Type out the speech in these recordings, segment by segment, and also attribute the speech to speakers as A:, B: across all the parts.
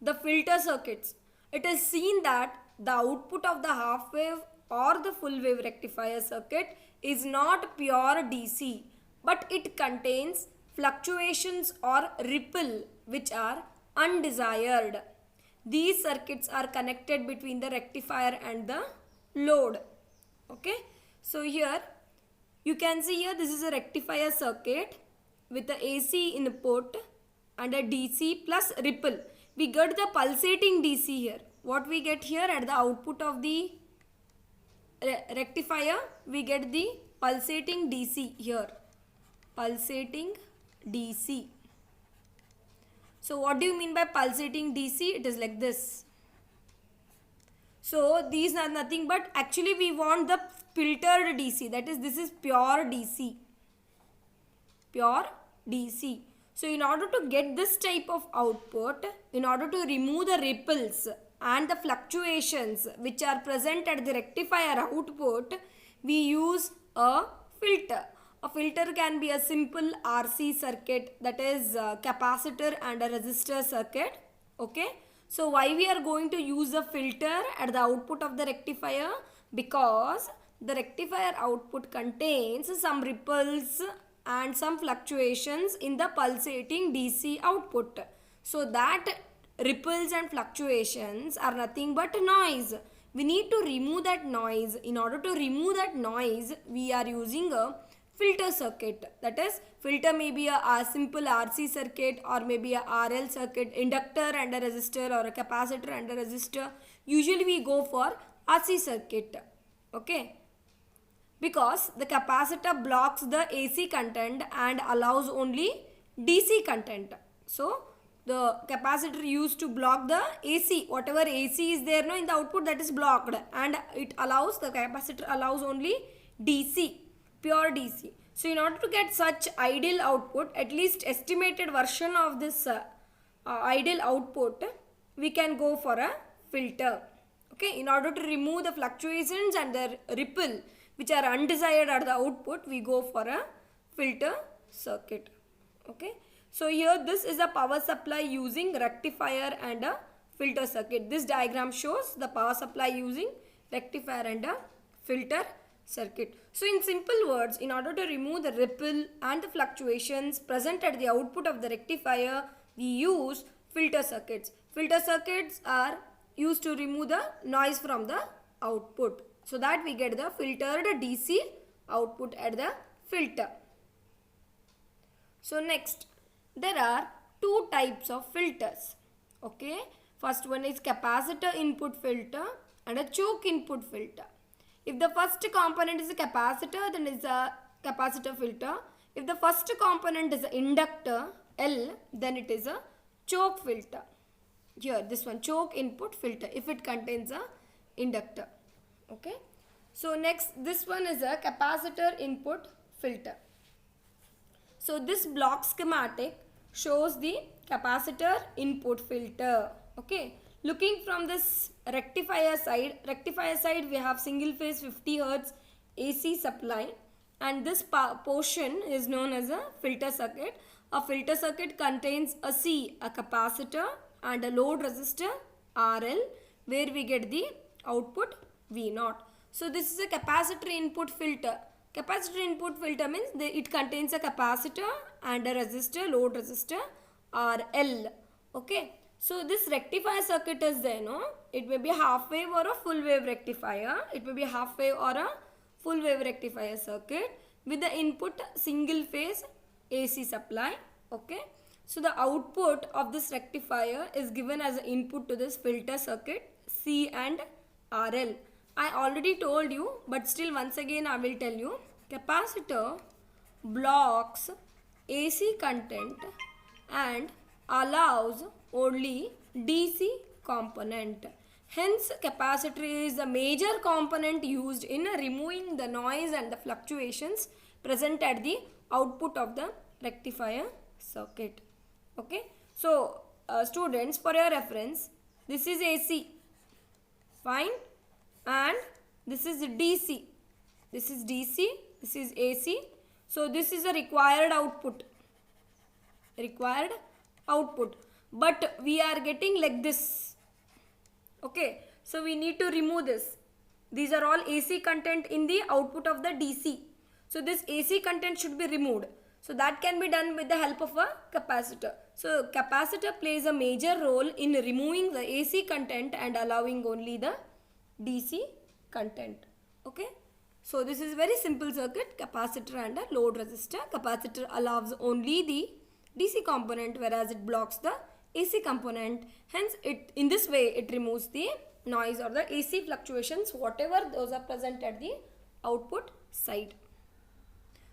A: the filter circuits, it is seen that the output of the half wave or the full wave rectifier circuit is not pure DC, but it contains fluctuations or ripple which are undesired. These circuits are connected between the rectifier and the load. Okay, so here you can see here this is a rectifier circuit with the AC input and a DC plus ripple. We get the pulsating DC here. What we get here at the output of the rectifier, we get the pulsating DC here. Pulsating DC. So what do you mean by pulsating DC? It is like this. So these are nothing but actually we want the filtered DC. That is, this is pure DC. Pure DC. So in order to get this type of output, in order to remove the ripples and the fluctuations which are present at the rectifier output, we use a filter. A filter can be a simple RC circuit, that is capacitor and a resistor circuit. Okay. So why we are going to use a filter at the output of the rectifier? Because the rectifier output contains some ripples and some fluctuations in the pulsating DC output. So that ripples and fluctuations are nothing but noise. We need to remove that noise. In order to remove that noise, we are using a filter circuit. That is, filter may be a simple RC circuit or maybe a RL circuit, inductor and a resistor, or a capacitor and a resistor. Usually we go for RC circuit. Okay. Because the capacitor blocks the AC content and allows only DC content. So the capacitor used to block the AC. Whatever AC is there in the output, that is blocked, and it allows, the capacitor allows only DC. Pure DC. So in order to get such ideal output, at least estimated version of this ideal output, we can go for a filter. Okay, in order to remove the fluctuations and the ripple which are undesired at the output, we go for a filter circuit. Okay, so here this is a power supply using rectifier and a filter circuit. This diagram shows the power supply using rectifier and a filter circuit. So in simple words, in order to remove the ripple and the fluctuations present at the output of the rectifier, we use filter circuits. Filter circuits are used to remove the noise from the output, so that we get the filtered DC output at the filter. So next, there are two types of filters. Okay, first one is capacitor input filter and a choke input filter. If the first component is a capacitor, then it's a capacitor filter. If the first component is an inductor, L, then it is a choke filter. Here, this one, choke input filter, if it contains a inductor. Okay. So next, this one is a capacitor input filter. So this block schematic shows the capacitor input filter. Okay. Looking from this rectifier side we have single phase 50 Hz AC supply, and this portion is known as a filter circuit. A filter circuit contains a C, a capacitor, and a load resistor RL, where we get the output V0. So this is a capacitor input filter. Capacitor input filter means it contains a capacitor and a resistor, load resistor RL. Okay. So this rectifier circuit is there, no? It may be a half wave or a full wave rectifier. It may be a half wave or a full wave rectifier circuit with the input single phase AC supply. Okay. So the output of this rectifier is given as an input to this filter circuit C and RL. I already told you, but still once again I will tell you. Capacitor blocks AC content and allows only DC component. Hence, capacitor is a major component used in removing the noise and the fluctuations present at the output of the rectifier circuit. Okay. So, students, for your reference, this is AC. Fine. And this is DC. This is DC. This is AC. So, this is a required output. Required output. but we are getting like this. Okay, so we need to remove this. These are all AC content in the output of the DC. So this AC content should be removed. So that can be done with the help of a capacitor. So capacitor plays a major role in removing the AC content and allowing only the DC content. Okay. So this is very simple circuit, capacitor and a load resistor. Capacitor allows only the DC component, whereas it blocks the AC component. Hence in this way it removes the noise or the AC fluctuations, whatever those are present at the output side.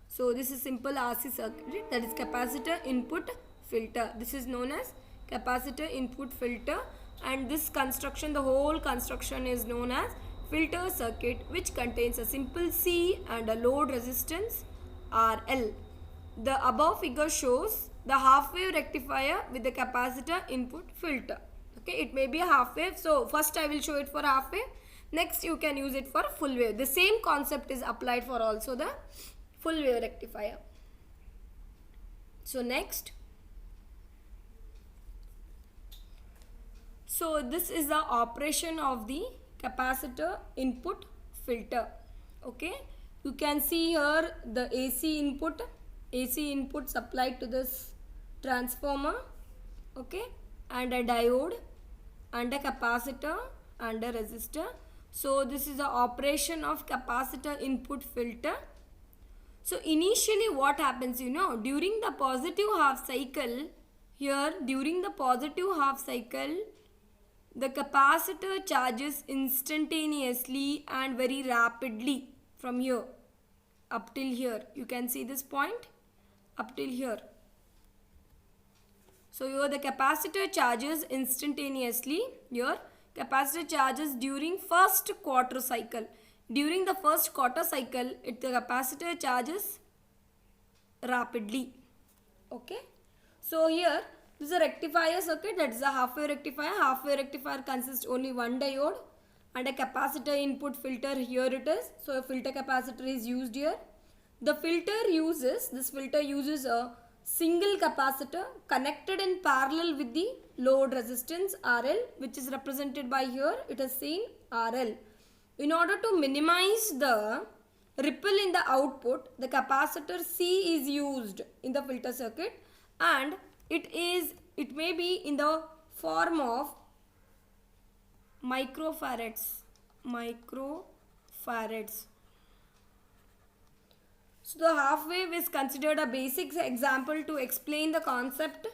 A: So this is simple RC circuit, that is capacitor input filter. This is known as capacitor input filter, and this construction, the whole construction is known as filter circuit, which contains a simple C and a load resistance RL. The above figure shows the half wave rectifier with the capacitor input filter. Okay, it may be a half wave. So first I will show it for half wave. Next you can use it for full wave. The same concept is applied for also the full wave rectifier. So next. So this is the operation of the capacitor input filter. Okay, you can see here the AC input supplied to this transformer. Okay, and a diode and a capacitor and a resistor. So this is the operation of capacitor input filter. So initially what happens, during the positive half cycle, the capacitor charges instantaneously and very rapidly from here up till here. You can see this point up till here. So here the capacitor charges instantaneously. Here capacitor charges during first quarter cycle. During the first quarter cycle, the capacitor charges rapidly. Okay. So here this is a rectifier circuit, that is a half-wave rectifier. Half-wave rectifier consists only one diode and a capacitor input filter. Here it is. So a filter capacitor is used here. This filter uses a single capacitor connected in parallel with the load resistance RL, which is represented by here. It is seen RL. In order to minimize the ripple in the output, the capacitor C is used in the filter circuit, and it may be in the form of microfarads. So the half wave is considered a basic example to explain the concept.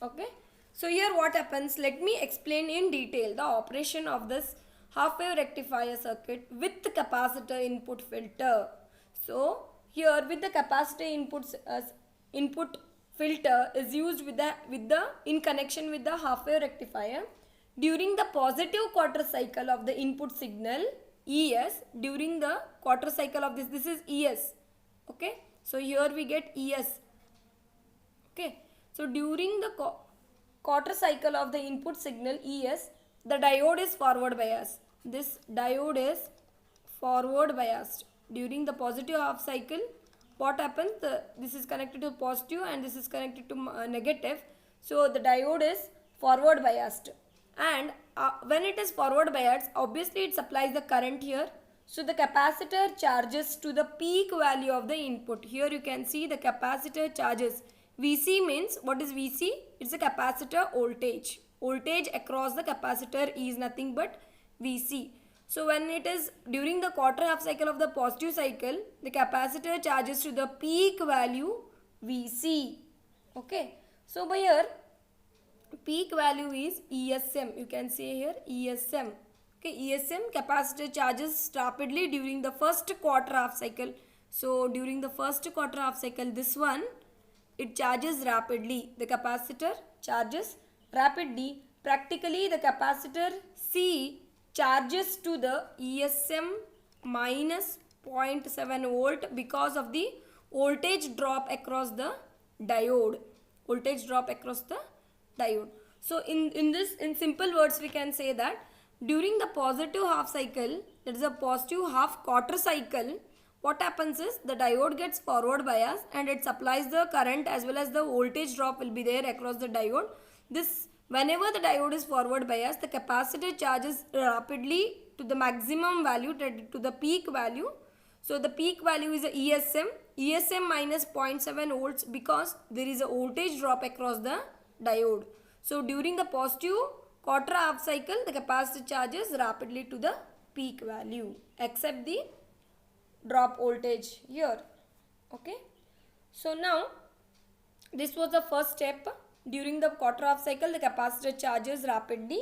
A: Okay. So here what happens, let me explain in detail the operation of this half wave rectifier circuit with the capacitor input filter. So here with the capacitor input filter is used in connection with the half wave rectifier during the positive quarter cycle of the input signal ES. During the quarter cycle of this is ES. Okay, so here we get ES. Okay, so during the quarter cycle of the input signal ES, the diode is forward biased. This diode is forward biased. During the positive half cycle, what happens? This is connected to positive and this is connected to negative. So the diode is forward biased. And when it is forward biased, obviously it supplies the current here. So the capacitor charges to the peak value of the input. Here you can see the capacitor charges. VC means, what is VC? It's a capacitor voltage. Voltage across the capacitor is nothing but VC. So when it is during the quarter half cycle of the positive cycle, the capacitor charges to the peak value VC. Okay. So by here, peak value is ESM. You can say here ESM. Okay, ESM, capacitor charges rapidly during the first quarter half cycle. So during the first quarter half cycle, this one, it charges rapidly. The capacitor charges rapidly. Practically the capacitor C charges to the ESM minus 0.7 volt because of the voltage drop across the diode. So in simple words we can say that during the positive half cycle, that is a positive half quarter cycle, what happens is the diode gets forward bias and it supplies the current as well as the voltage drop will be there across the diode. This, whenever the diode is forward biased, the capacitor charges rapidly to the maximum value, to the peak value. So the peak value is a ESM minus 0.7 volts, because there is a voltage drop across the diode. So during the positive quarter half cycle, the capacitor charges rapidly to the peak value, except the drop voltage here. Okay. So now this was the first step. During the quarter half cycle, the capacitor charges rapidly.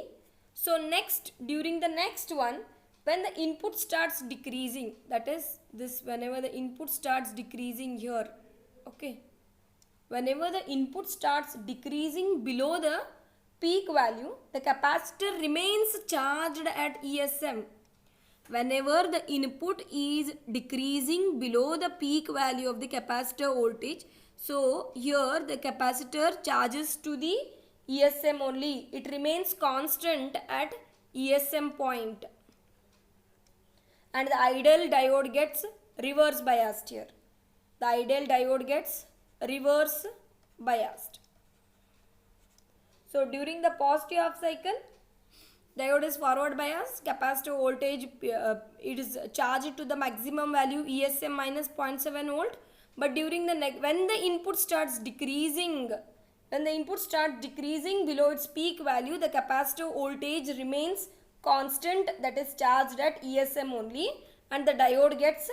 A: So next, during the next one, when the input starts decreasing, that is this, whenever the input starts decreasing here, okay, whenever the input starts decreasing below the peak value, the capacitor remains charged at ESM. Whenever the input is decreasing below the peak value of the capacitor voltage, so here the capacitor charges to the ESM only. It remains constant at ESM point. And the ideal diode gets reverse biased here. The ideal diode gets reverse biased. So during the positive half cycle, diode is forward biased, capacitor voltage it is charged to the maximum value ESM minus 0.7 volt. But during the when the input starts decreasing, below its peak value, the capacitor voltage remains constant, that is charged at ESM only, and the diode gets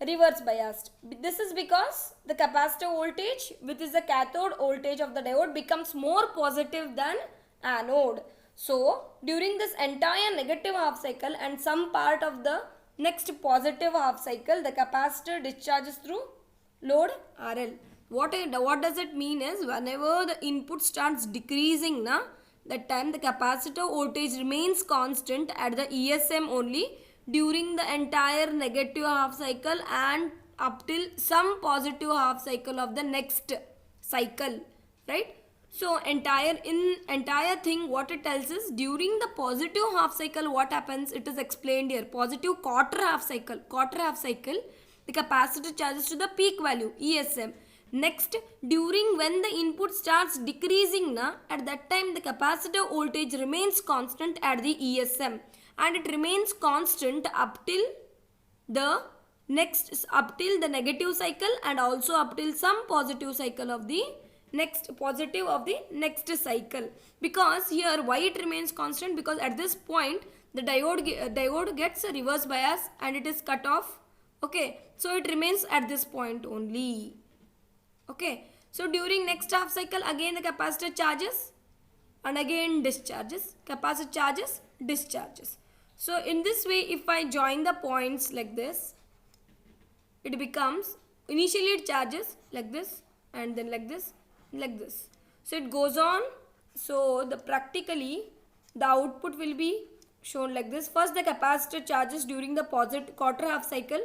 A: reverse biased. This is because the capacitor voltage, which is the cathode voltage of the diode, becomes more positive than anode. So during this entire negative half cycle and some part of the next positive half cycle, the capacitor discharges through load RL. What does it mean is, whenever the input starts decreasing, that time the capacitor voltage remains constant at the ESM only during the entire negative half cycle and up till some positive half cycle of the next cycle, right? So entire thing, what it tells is, during the positive half cycle, what happens, it is explained here. Positive quarter half cycle, the capacitor charges to the peak value ESM. Next, during when the input starts decreasing, at that time the capacitor voltage remains constant at the ESM, and it remains constant up till the negative cycle, and also up till some positive cycle of the next cycle. Because here, why it remains constant? Because at this point the diode gets a reverse bias and it is cut off. Okay, so it remains at this point only. Okay, so during next half cycle, again the capacitor charges and again discharges. Capacitor charges, discharges. So in this way, if I join the points like this, it becomes, initially it charges like this, and then like this, like this. So it goes on. So practically the output will be shown like this. First the capacitor charges during the positive quarter half cycle.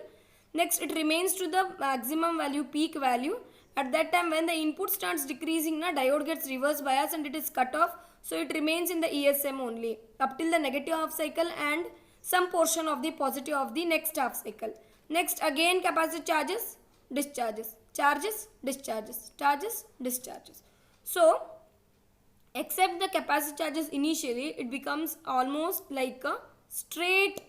A: Next it remains to the maximum value, peak value. At that time when the input starts decreasing, diode gets reverse bias and it is cut off. So it remains in the ESM only up till the negative half cycle and some portion of the positive of the next half cycle. Next again capacitor charges, discharges, charges, discharges, charges, discharges. So except the capacitor charges initially, it becomes almost like a straight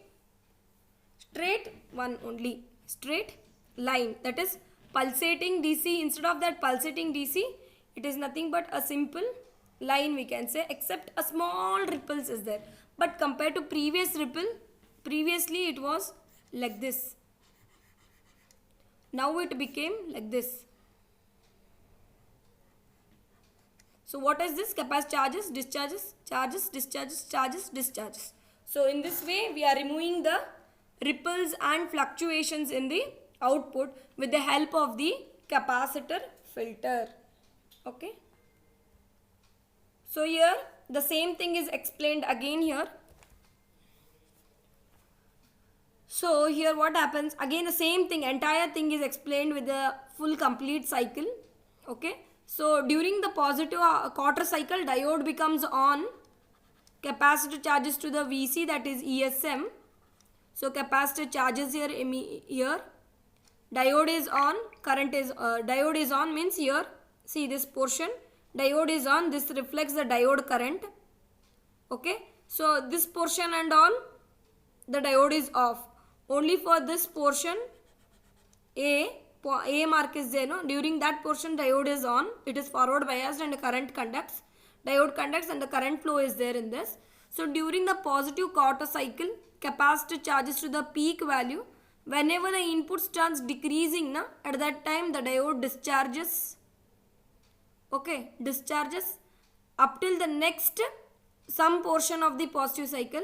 A: one only, straight line, that is pulsating DC. Instead of that pulsating DC, it is nothing but a simple line, we can say, except a small ripples is there. But compared to previous ripple, previously it was like this. Now it became like this. So what is this? Capacitor charges, discharges, charges, discharges, charges, discharges. So in this way we are removing the ripples and fluctuations in the output with the help of the capacitor filter. Okay. So here the same thing is explained again here. So here what happens, again the same thing, entire thing is explained with the full complete cycle. Okay. So during the positive quarter cycle, diode becomes on, capacitor charges to the VC, that is ESM. So capacitor charges here, diode is on, diode is on means here, see this portion, diode is on, this reflects the diode current. Okay, so this portion and all, the diode is off. Only for this portion, A mark is there, no? During that portion, diode is on. It is forward biased and current conducts. Diode conducts and the current flow is there in this. So during the positive quarter cycle, capacitor charges to the peak value. Whenever the input starts decreasing, na, at that time the diode discharges. Okay, discharges up till the next some portion of the positive cycle.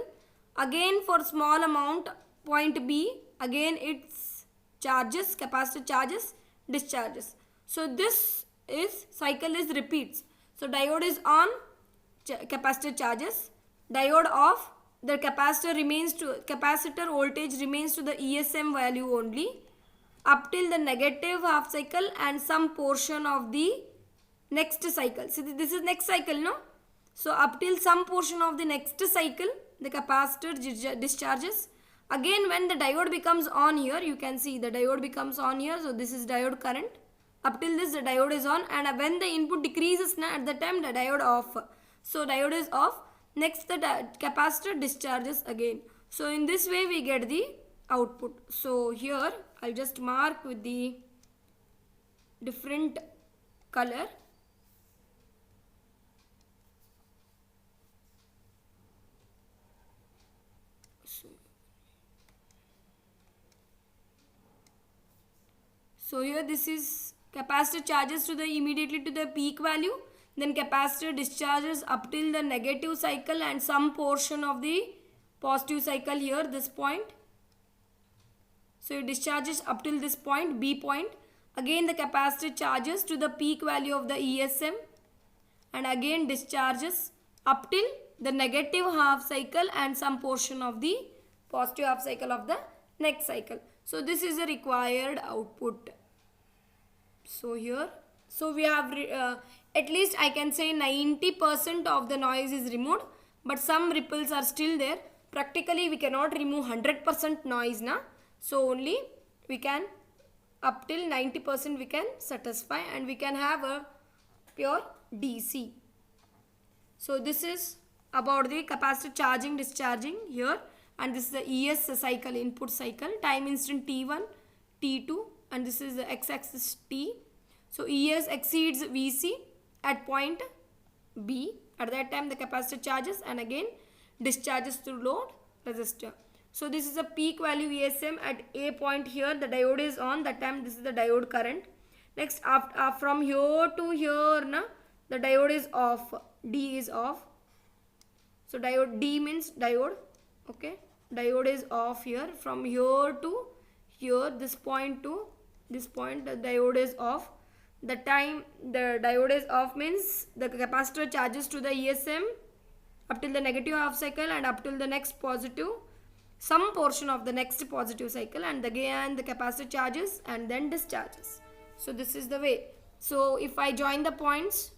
A: Again for small amount, point B, again it's charges, capacitor charges, discharges. So this is cycle is repeats. So diode is on, capacitor charges, diode off, the capacitor remains to, capacitor voltage remains to the ESM value only up till the negative half cycle and some portion of the next cycle. So this is next cycle, no? So up till some portion of the next cycle, the capacitor discharges. Again when the diode becomes on here, you can see the diode becomes on here. So this is diode current. Up till this the diode is on, and when the input decreases, at the time the diode off. So diode is off. Next the capacitor discharges again. So in this way we get the output. So here I'll just mark with the different color. So here this is capacitor charges to the immediately to the peak value, then capacitor discharges up till the negative cycle and some portion of the positive cycle here, this point. So it discharges up till this point, B point. Again the capacitor charges to the peak value of the ESM and again discharges up till the negative half cycle and some portion of the positive half cycle of the next cycle. So this is the required output. So here, so we have at least I can say 90% of the noise is removed, but some ripples are still there. Practically we cannot remove 100% noise, na? So only we can up till 90% we can satisfy and we can have a pure DC. So this is about the capacitor charging, discharging here, and this is the ES cycle, input cycle, time instant T1, T2, and this is the x-axis T. So ES exceeds VC at point B. At that time the capacitor charges and again discharges through load resistor. So this is a peak value ESM at A point here. The diode is on. That time this is the diode current. Next from here to here, na, the diode is off. D is off. So diode D means diode. Okay, diode is off here. From here to here, this point to this point, the diode is off. The time the diode is off means the capacitor charges to the ESM up till the negative half cycle and up till the next positive, some portion of the next positive cycle, and again the capacitor charges and then discharges. So this is the way. So if I join the points,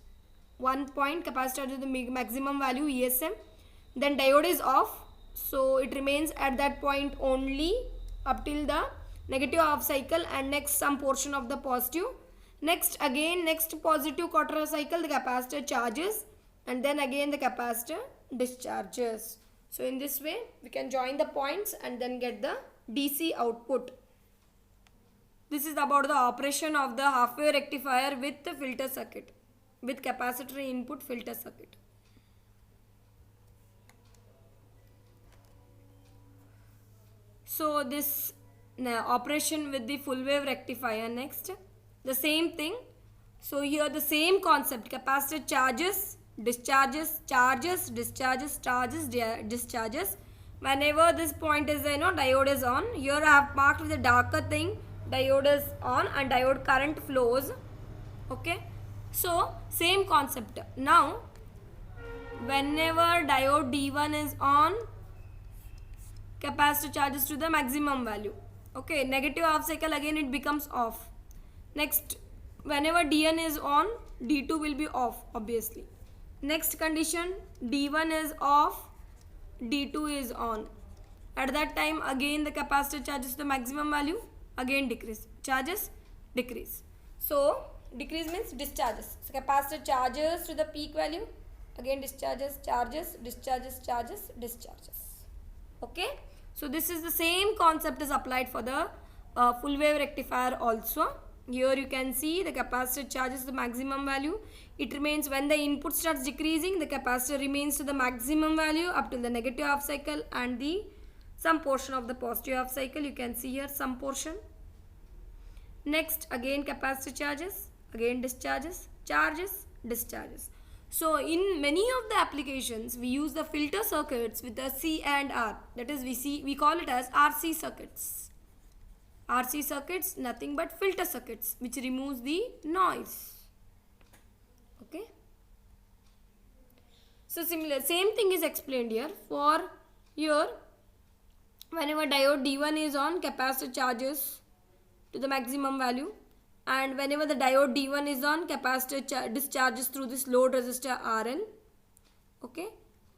A: one point capacitor to the maximum value ESM, then diode is off. So it remains at that point only up till the negative half cycle and next some portion of the positive. Next again next positive quarter cycle the capacitor charges and then again the capacitor discharges. So in this way we can join the points and then get the DC output. This is about the operation of the half-wave rectifier with the filter circuit, with capacitor input filter circuit. So this operation with the full wave rectifier. Next, the same thing. So here the same concept, capacitor charges, discharges, charges, discharges, charges, discharges. Whenever this point is there, diode is on. Here I have marked with the darker thing, diode is on and diode current flows. Okay, so same concept. Now whenever diode D1 is on, capacitor charges to the maximum value. Okay, negative half cycle again it becomes off. Next, whenever DN is on, D2 will be off obviously. Next condition, D1 is off, D2 is on. At that time again the capacitor charges to the maximum value, again decrease, charges decrease. So decrease means discharges. So capacitor charges to the peak value, again discharges, charges, discharges, charges, discharges. Okay. So this is the same concept is applied for the full wave rectifier also. Here you can see the capacitor charges the maximum value. It remains when the input starts decreasing, the capacitor remains to the maximum value up till the negative half cycle and the some portion of the positive half cycle. You can see here some portion. Next, again capacitor charges, again discharges, charges, discharges. So in many of the applications, we use the filter circuits with the C and R. That is, we call it as RC circuits. RC circuits, nothing but filter circuits, which removes the noise. Okay. So similar, same thing is explained here. For here, whenever diode D1 is on, capacitor charges to the maximum value, and whenever the diode D1 is on, capacitor discharges through this load resistor RL. Okay.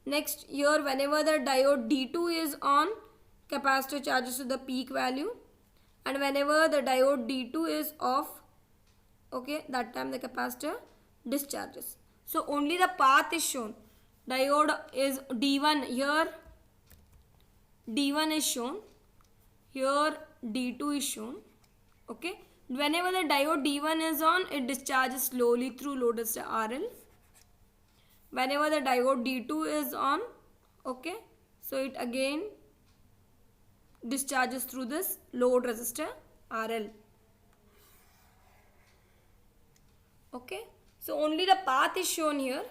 A: Next, here whenever the diode D2 is on, capacitor charges to the peak value, and whenever the diode D2 is off, okay, that time the capacitor discharges. So only the path is shown. Diode is D1, here D1 is shown, here D2 is shown. Okay. Whenever the diode D1 is on, it discharges slowly through load resistor RL. Whenever the diode D2 is on, okay, so it again discharges through this load resistor RL. Okay. So only the path is shown here.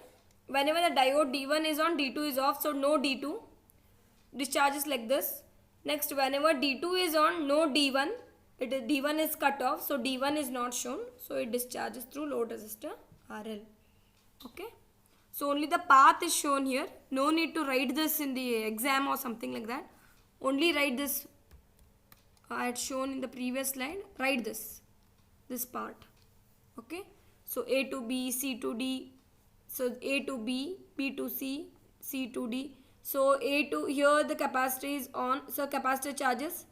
A: Whenever the diode D1 is on, D2 is off, so no D2, discharges like this. Next, whenever D2 is on, no D1, D1 is cut off, so D1 is not shown, so it discharges through load resistor RL. Okay. So only the path is shown here. No need to write this in the exam or something like that. Only write this. I had shown in the previous slide. Write this part. Okay. So A to B, C to D. So A to B, B to C, C to D. So A to here the capacitor is on. So capacitor charges.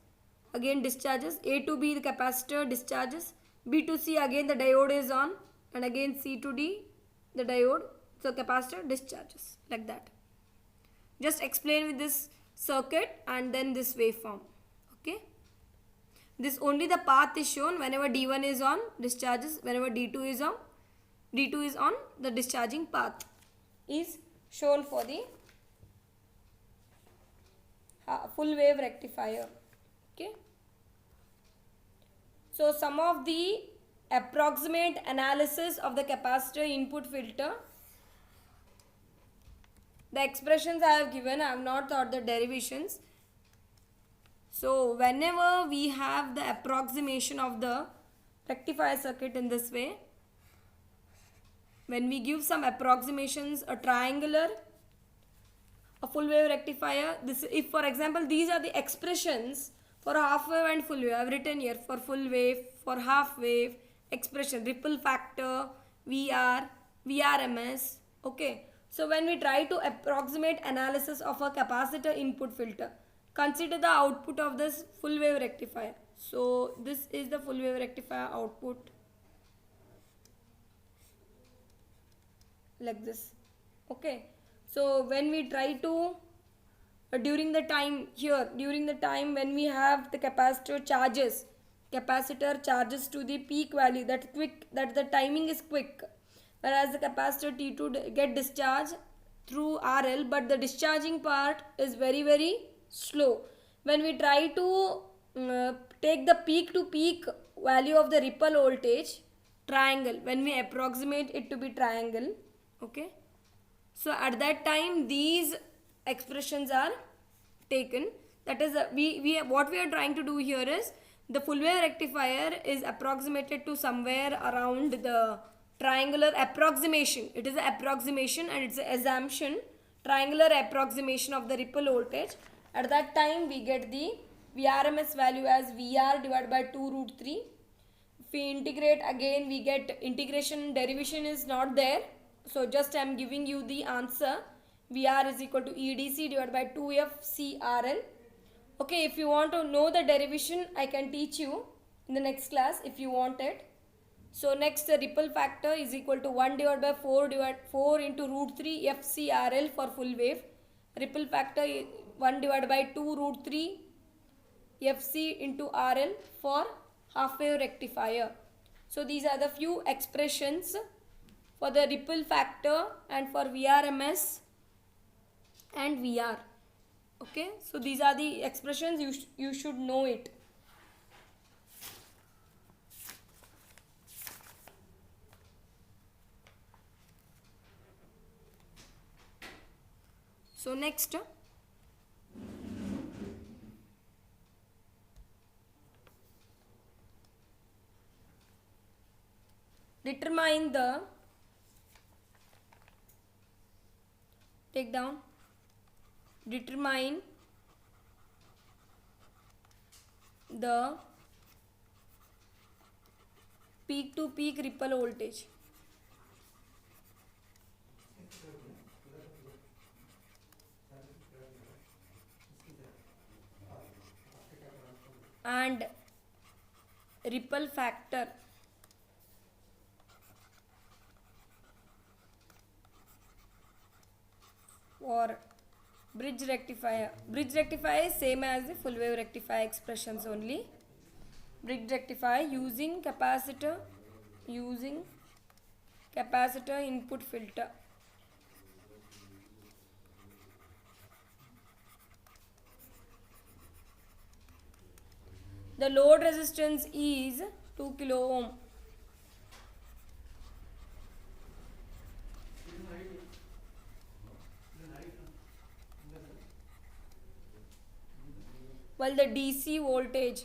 A: Again discharges. A to B the capacitor discharges. B to C again the diode is on. And again C to D the diode. So capacitor discharges. Like that. Just explain with this circuit and then this waveform. Okay. This only the path is shown. Whenever D1 is on, discharges. Whenever D2 is on, the discharging path is shown for the full wave rectifier. Okay. So some of the approximate analysis of the capacitor input filter. The expressions I have given, I have not thought the derivations. So whenever we have the approximation of the rectifier circuit in this way, when we give some approximations, a triangular, a full wave rectifier, this, if for example these are the expressions for half wave and full wave, I have written here for full wave, for half wave, expression, ripple factor, VR, VRMS, okay. So when we try to approximate analysis of a capacitor input filter, consider the output of this full wave rectifier. So this is the full wave rectifier output, like this, okay. So when we try to during the time when we have the capacitor charges to the peak value, that the timing is quick, whereas the capacitor T2 get discharged through RL, but the discharging part is very, very slow. When we try to take the peak to peak value of the ripple voltage, triangle, when we approximate it to be triangle, okay. So at that time these expressions are taken. That is what we are trying to do here is the full wave rectifier is approximated to somewhere around the triangular approximation. It is an approximation and it's an assumption, triangular approximation of the ripple voltage. At that time we get the VRMS value as VR divided by 2 root 3. If we integrate again, we get integration, derivation is not there. So just I am giving you the answer. VR is equal to EDC divided by 2FCRL. Okay, if you want to know the derivation, I can teach you in the next class if you want it. So next, the ripple factor is equal to 1 divided by 4 into root 3 FCRL for full wave. Ripple factor is 1 divided by 2 root 3 FC into RL for half wave rectifier. So these are the few expressions for the ripple factor and for VRMS and VR. Okay, so these are the expressions, you should know it. So next, determine the, take down, determine the peak to peak ripple voltage. And ripple factor for bridge rectifier. Bridge rectifier is same as the full wave rectifier expressions only. Bridge rectifier using capacitor input filter. The load resistance is 2 kilo ohm. While the DC voltage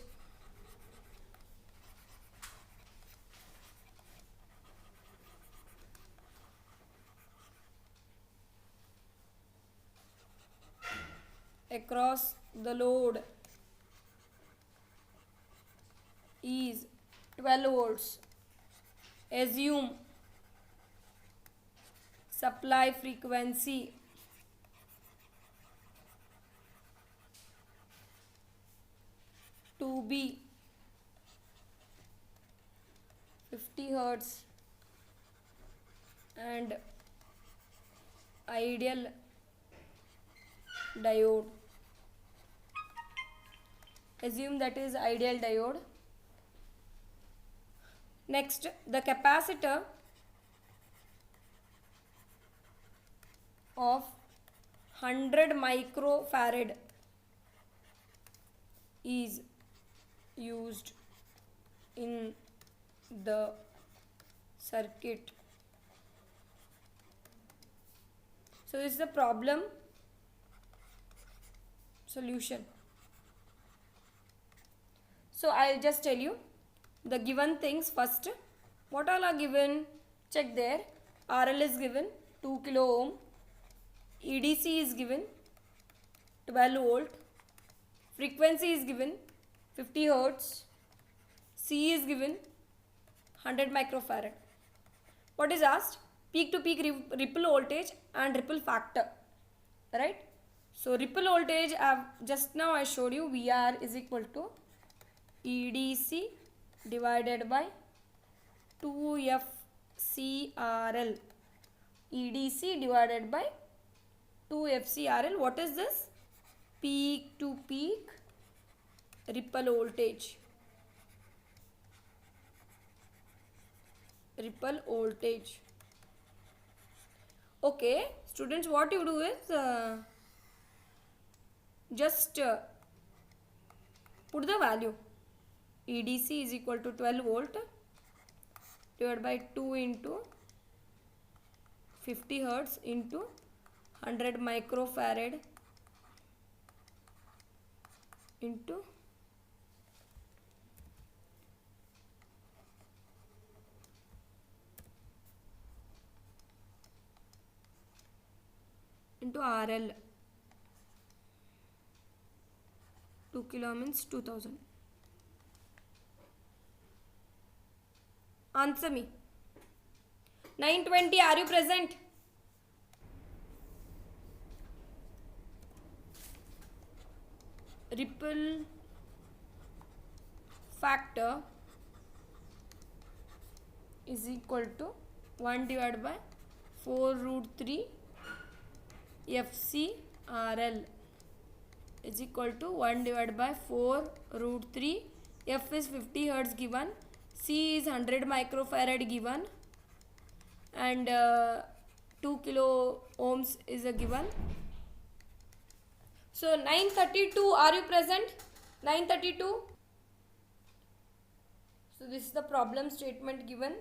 A: across the load is 12 volts. Assume supply frequency to be 50 hertz and ideal diode. Assume that is ideal diode. Next, the capacitor of 100 microfarad is used in the circuit. So this is the problem solution. So I'll just tell you the given things first. What all are given? Check there. RL is given 2 kilo ohm. EDC is given 12 volt. Frequency is given 50 hertz. C is given 100 microfarad. What is asked? Peak to peak ripple voltage and ripple factor. Right? So ripple voltage, just now I showed you VR is equal to EDC divided by 2FCRL. EDC divided by 2FCRL. What is this? Peak to peak ripple voltage. Ripple voltage. Okay, students, what you do is just put the value. EDC is equal to 12 volt divided by 2 into 50 hertz into 100 microfarad into RL. 2 kilo means 2000. Answer me. 920, are you present? Ripple factor is equal to 1 divided by 4 root 3 FC RL is equal to 1 divided by 4 root 3. F is 50 hertz given, C is 100 microfarad given, and 2 kilo ohms is a given. So 932, are you present? 932. So this is the problem statement given.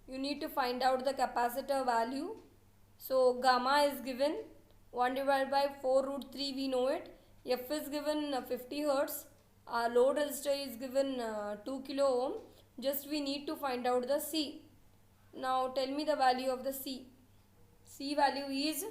A: You need to find out the capacitor value. So gamma is given 1 divided by 4 root 3, we know it. F is given 50 hertz. Load resistor is given 2 kilo ohm. Just we need to find out the C. Now tell me the value of the C. C value is